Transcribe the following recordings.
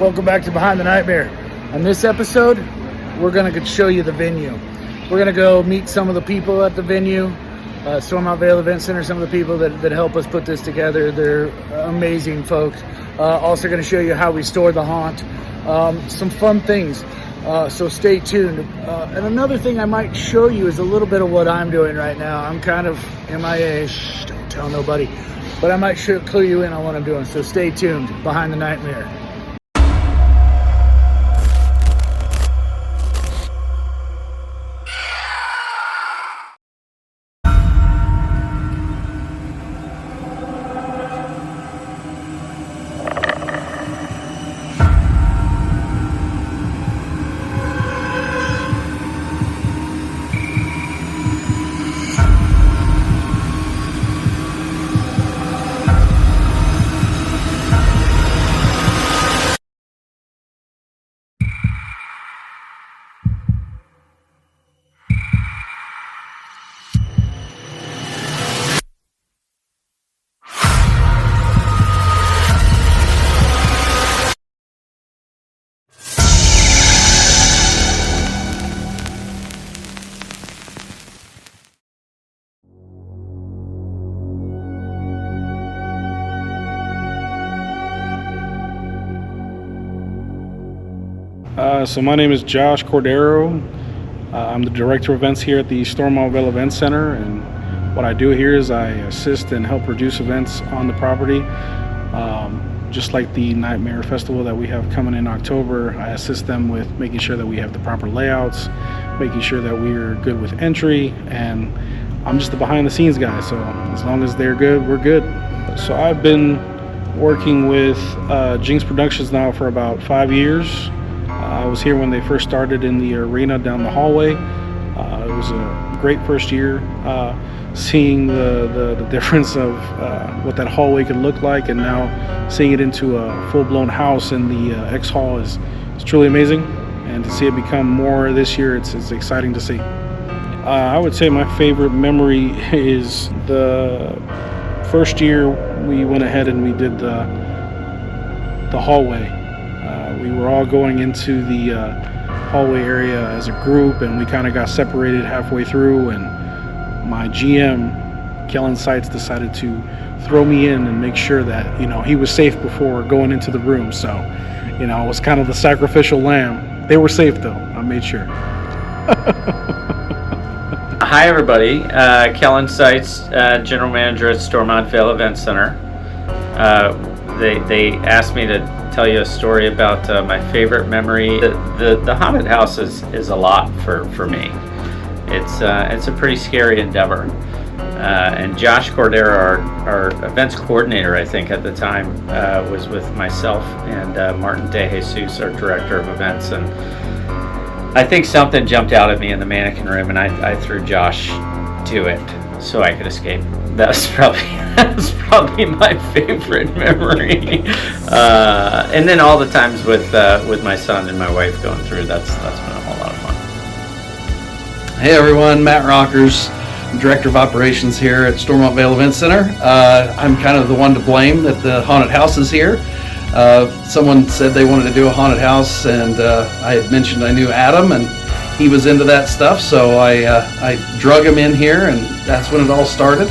Welcome back to Behind the Nightmare. On this episode, we're going to show you the venue. We're going to go meet some of the people at the venue, Stormont Vale Event Center, some of the people that help us put this together. They're amazing folks. Also going to show you how we store the haunt, some fun things. So stay tuned. And another thing I might show you is a little bit of what I'm doing right now. I'm kind of MIA. Shh, don't tell nobody. But I might clue you in on what I'm doing. So stay tuned. Behind the Nightmare. So my name is Josh Cordero. I'm the Director of Events here at the Stormont Vale Event Center, and what I do here is I assist and help produce events on the property. Just like the Nightmare Festival that we have coming in October, I assist them with making sure that we have the proper layouts, making sure that we're good with entry, and I'm just the behind the scenes guy, so as long as they're good, we're good. So I've been working with Jenks Productions now for about 5 years. I was here when they first started in the arena down the hallway. It was a great first year, seeing the difference of what that hallway could look like, and now seeing it into a full-blown house in the X Hall is truly amazing. And to see it become more this year, it's exciting to see. I would say my favorite memory is the first year we went ahead and we did the hallway. We were all going into the hallway area as a group, and we kind of got separated halfway through, and my GM, Kellen Seitz, decided to throw me in and make sure that, he was safe before going into the room. So, it was kind of the sacrificial lamb. They were safe, though. I made sure. Hi, everybody. Kellen Seitz, General Manager at Stormont Vale Event Center. They asked me to tell you a story about my favorite memory. The haunted house is a lot for me. It's a pretty scary endeavor. And Josh Cordero, our events coordinator, I think at the time, was with myself and Martin De Jesus, our director of events. And I think something jumped out at me in the mannequin room, and I threw Josh to it so I could escape. That's probably my favorite memory. And then all the times with my son and my wife going through, that's been a whole lot of fun. Hey everyone, Matt Rockers, Director of Operations here at Stormont Vale Event Center. I'm kind of the one to blame that the haunted house is here. Someone said they wanted to do a haunted house, and I had mentioned I knew Adam, and he was into that stuff, so I drug him in here, and that's when it all started.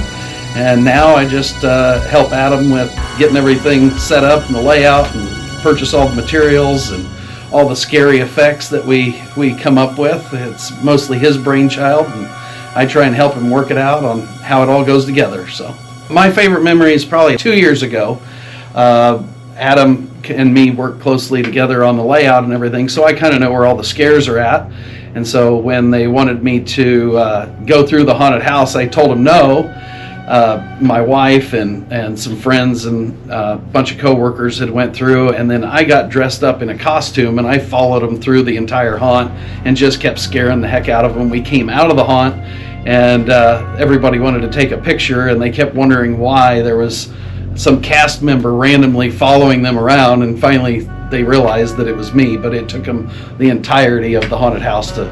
And now I just help Adam with getting everything set up and the layout, and purchase all the materials and all the scary effects that we come up with. It's mostly his brainchild, and I try and help him work it out on how it all goes together. So my favorite memory is probably 2 years ago. Adam and me work closely together on the layout and everything, so I kind of know where all the scares are at. And so when they wanted me to go through the haunted house, I told them no. My wife and some friends and a bunch of coworkers had went through, and then I got dressed up in a costume and I followed them through the entire haunt and just kept scaring the heck out of them. We came out of the haunt, and everybody wanted to take a picture, and they kept wondering why there was some cast member randomly following them around, and finally they realized that it was me, but it took them the entirety of the haunted house to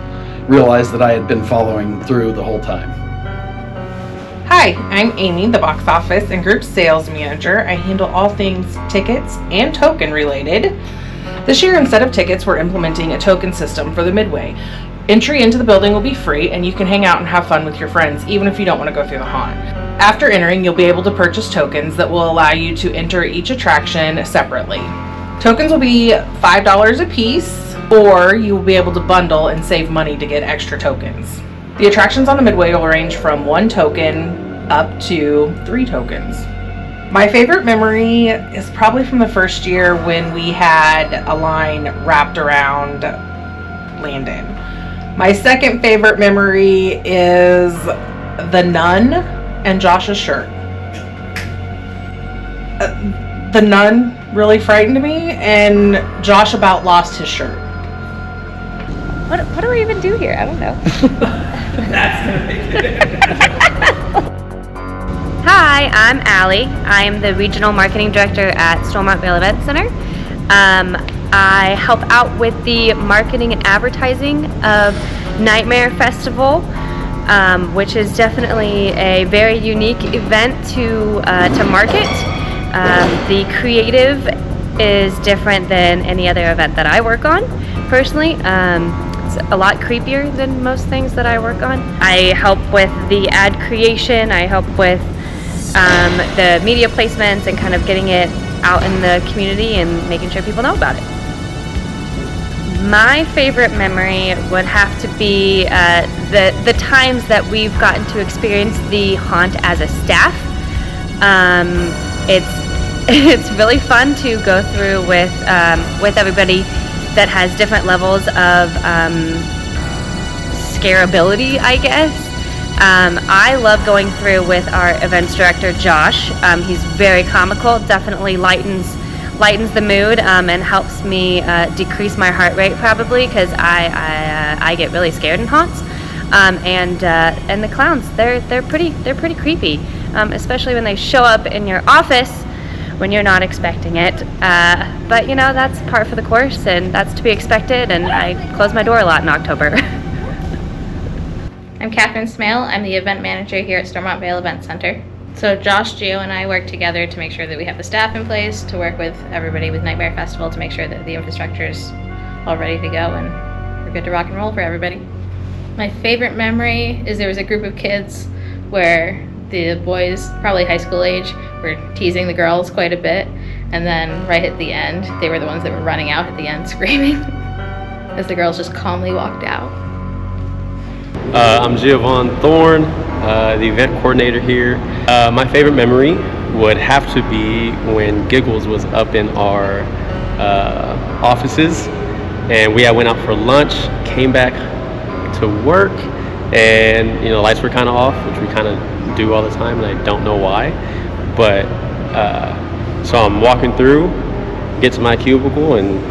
realize that I had been following through the whole time. Hi, I'm Amy, the box office and group sales manager. I handle all things tickets and token related. This year, instead of tickets, we're implementing a token system for the Midway. Entry into the building will be free, and you can hang out and have fun with your friends, even if you don't want to go through the haunt. After entering, you'll be able to purchase tokens that will allow you to enter each attraction separately. Tokens will be $5 a piece, or you will be able to bundle and save money to get extra tokens. The attractions on the Midway will range from 1 token up to 3 tokens. My favorite memory is probably from the first year when we had a line wrapped around Landon. My second favorite memory is the nun and Josh's shirt. The nun really frightened me, and Josh about lost his shirt. What do we even do here? I don't know. Hi, I'm Allie. I am the Regional Marketing Director at Stormont Vale Event Center. I help out with the marketing and advertising of Nightmare Festival, which is definitely a very unique event to market. The creative is different than any other event that I work on, personally. It's a lot creepier than most things that I work on. I help with the ad creation, I help with the media placements and kind of getting it out in the community and making sure people know about it. My favorite memory would have to be the times that we've gotten to experience the haunt as a staff. It's really fun to go through with everybody that has different levels of scareability, I guess. I love going through with our events director, Josh. He's very comical, definitely lightens the mood, and helps me decrease my heart rate, probably, because I get really scared in haunts. And the clowns, they're pretty creepy, especially when they show up in your office when you're not expecting it. But you know, that's par for the course, and that's to be expected, and I close my door a lot in October. I'm Catherine Smale. I'm the event manager here at Stormont Vale Event Center. So Josh, Gio, and I work together to make sure that we have the staff in place to work with everybody with Nightmare Festival to make sure that the infrastructure is all ready to go and we're good to rock and roll for everybody. My favorite memory is there was a group of kids where the boys, probably high school age, were teasing the girls quite a bit, and then right at the end, they were the ones that were running out at the end screaming as the girls just calmly walked out. I'm Giovanni Thorne, the event coordinator here. My favorite memory would have to be when Giggles was up in our offices, and we went out for lunch, came back to work, and lights were kind of off, which we kind of do all the time, and I don't know why. But so I'm walking through, get to my cubicle, and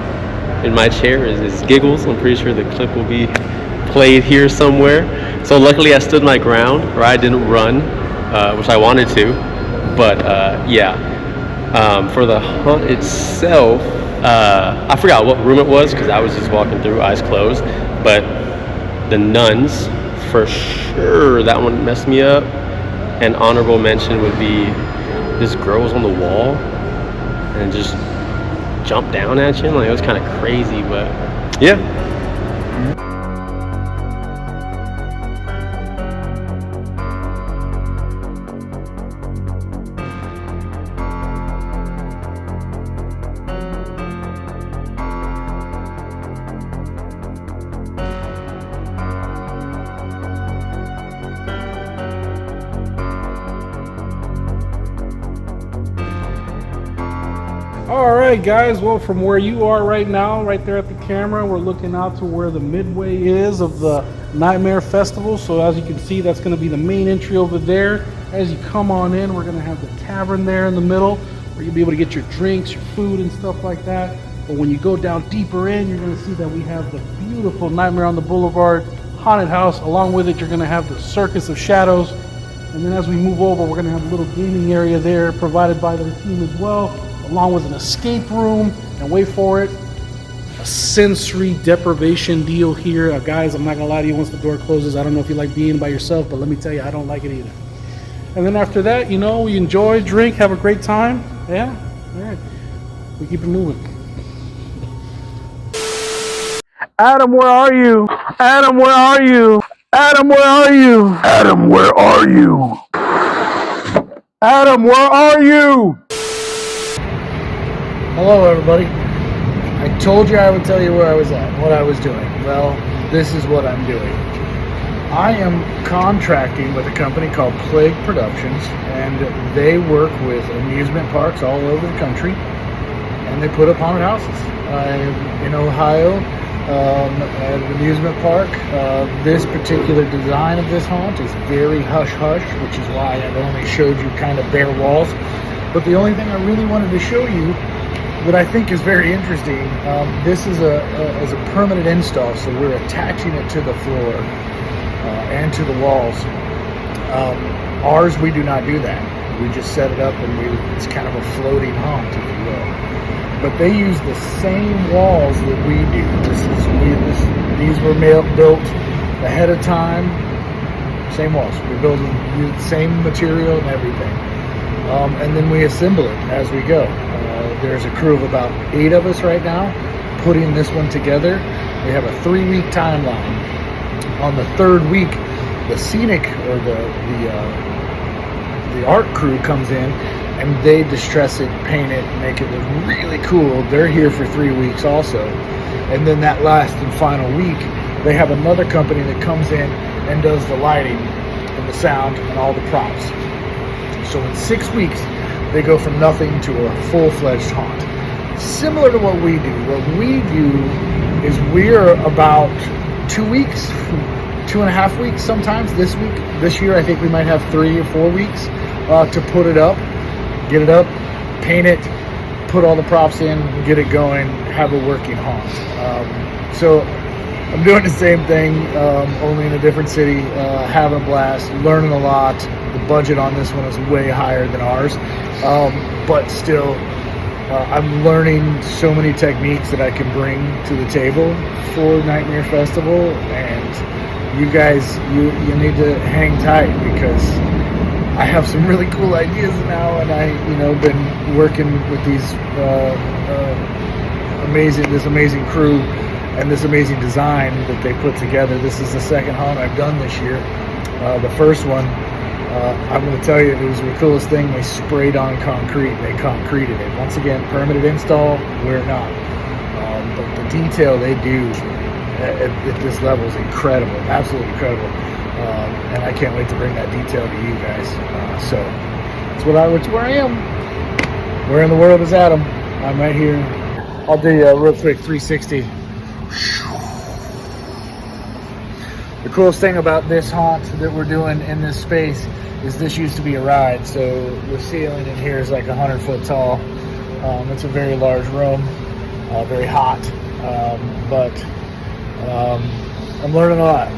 in my chair is Giggles. I'm pretty sure the clip will be played here somewhere. So luckily I stood my ground, or I didn't run, which I wanted to. But for the hunt itself, I forgot what room it was because I was just walking through, eyes closed. But the nuns, for sure, that one messed me up. An honorable mention would be this girl was on the wall and just jumped down at you. Like, it was kind of crazy, but yeah. All right, guys, well, from where you are right now, right there at the camera, we're looking out to where the midway is of the Nightmare Festival. So as you can see, that's going to be the main entry over there. As you come on in, we're going to have the tavern there in the middle where you'll be able to get your drinks, your food, and stuff like that. But when you go down deeper in, you're going to see that we have the beautiful Nightmare on the Boulevard haunted house. Along with it, you're going to have the Circus of Shadows. And then as we move over, we're going to have a little gaming area there provided by the team as well, along with an escape room, and wait for it, a sensory deprivation deal here. Guys, I'm not gonna lie to you, once the door closes, I don't know if you like being by yourself, but let me tell you, I don't like it either. And then after that, we enjoy, drink, have a great time. Yeah, all right, we keep it moving. Adam, where are you? Adam, where are you? Adam, where are you? Adam, where are you? Adam, where are you? Hello, everybody. I told you I would tell you where I was at, what I was doing. Well, this is what I'm doing. I am contracting with a company called Plague Productions, and they work with amusement parks all over the country, and they put up haunted houses. In Ohio, at an amusement park, this particular design of this haunt is very hush-hush, which is why I've only showed you kind of bare walls. But the only thing I really wanted to show you that I think is very interesting, this is a permanent install, so we're attaching it to the floor and to the walls. Ours, we do not do that. We just set it up and it's kind of a floating haunt, if you will. But they use the same walls that we do. These were built ahead of time. Same walls. We build the same material and everything. And then we assemble it as we go. There's a crew of about 8 of us right now putting this one together. We have a 3-week timeline. On the 3rd week, the scenic or the art crew comes in and they distress it, paint it, make it look really cool. They're here for 3 weeks also. And then that last and final week, they have another company that comes in and does the lighting and the sound and all the props. So in 6 weeks, they go from nothing to a full-fledged haunt. Similar to what we do. What we do is we're about 2 weeks, 2.5 weeks sometimes this week. This year, I think we might have 3 or 4 weeks to put it up, get it up, paint it, put all the props in, get it going, have a working haunt. So I'm doing the same thing, only in a different city, having a blast, learning a lot. The budget on this one is way higher than ours, but still, I'm learning so many techniques that I can bring to the table for Nightmare Festival, and you guys, you need to hang tight because I have some really cool ideas now, and I, been working with these this amazing crew and this amazing design that they put together. This is the second haunt I've done this year. The first one, I'm going to tell you, it was the coolest thing. They sprayed on concrete. They concreted it. Once again, permanent install, we're not. But the detail they do at this level is incredible, absolutely incredible. And I can't wait to bring that detail to you guys. So that's where I am. Where in the world is Adam? I'm right here. I'll do a real quick 360. The coolest thing about this haunt that we're doing in this space is this used to be a ride. So the ceiling in here is like 100 foot tall. It's a very large room, very hot, but I'm learning a lot.